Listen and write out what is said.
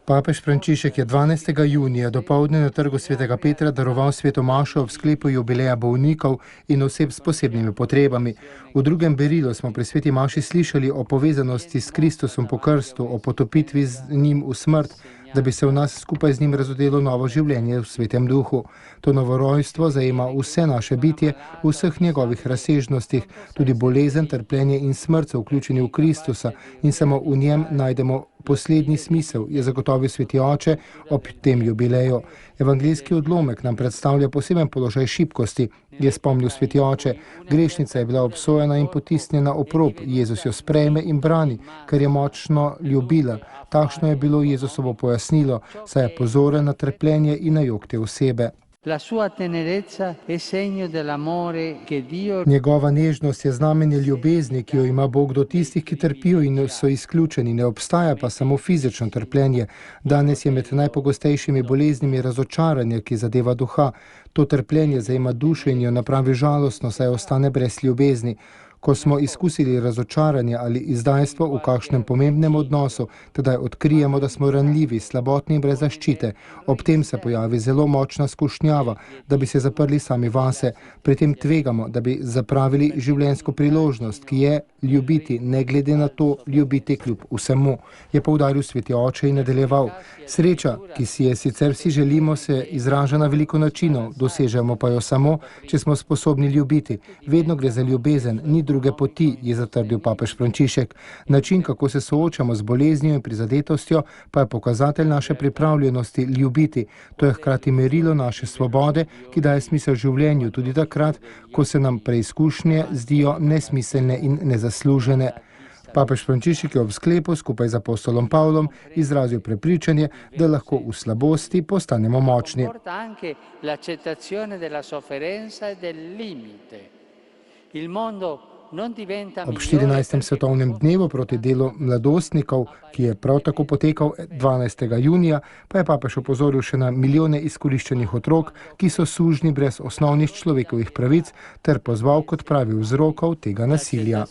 Papež Frančišek je 12. junija dopoldne na trgu svetega Petra daroval sveto mašo ob sklepu jubileja bolnikov in oseb s posebnimi potrebami. V drugem berilu smo pri sveti maši slišali o povezanosti s Kristusom po krstu, o potopitvi z njim v smrt, da bi se v nas skupaj z njim razodelo novo življenje v svetem duhu. To novorojstvo zajema vse naše bitje v vseh njegovih razsežnostih, tudi bolezen, trpljenje in smrt so vključeni v Kristusa in samo v njem najdemo poslednji smisel, je zagotovil sveti oče ob tem jubileju. Evangeljski odlomek nam predstavlja poseben položaj šibkosti, je spomnil sveti oče. Grešnica je bila obsojena in potisnjena ob rob. Jezus jo sprejme in brani, ker je močno ljubila. Takšno je bilo Jezusovo pojasnilo, saj je pozoren na trpljenje in na jok te osebe. Njegova nežnost je znamenje ljubezni, ki jo ima Bog do tistih, ki trpijo in so izključeni. Ne obstaja pa samo fizično trpljenje. Danes je med najpogostejšimi boleznimi razočaranje, ki zadeva duha. To trpljenje zajema dušo in jo napravi žalostno, saj ostane brez ljubezni. Ko smo izkusili razočaranje ali izdajstvo v kakšnem pomembnem odnosu, tedaj odkrijemo, da smo ranljivi, slabotni in brez zaščite. Ob tem se pojavi zelo močna skušnjava, da bi se zaprli sami vase. Pri tem tvegamo, da bi zapravili življenjsko priložnost, ki je ljubiti, ne glede na to ljubiti kljub vsemu, je poudaril sveti oče in nadaljeval. Sreča, ki si je sicer vsi želimo, se izraža na veliko načinov, dosežemo pa jo samo, če smo sposobni ljubiti. Vedno gre za ljubezen, ni druge poti, je zatrdil papež Frančišek. Način, kako se soočamo z boleznijo in prizadetostjo, pa je pokazatelj naše pripravljenosti ljubiti. To je hkrati merilo naše svobode, ki daje smisel življenju tudi takrat, ko se nam preizkušnje zdijo nesmiselne in nezaslužene. Papež Frančišek je ob sklepu skupaj z apostolom Pavlom izrazil prepričanje, da lahko v slabosti postanemo močni. Ob 14. svetovnem dnevu proti delu mladostnikov, ki je prav tako potekal 12. junija, pa je papež opozoril še na milijone izkoriščenih otrok, ki so sužnji brez osnovnih človekovih pravic, ter pozval k odpravi vzrokov tega nasilja.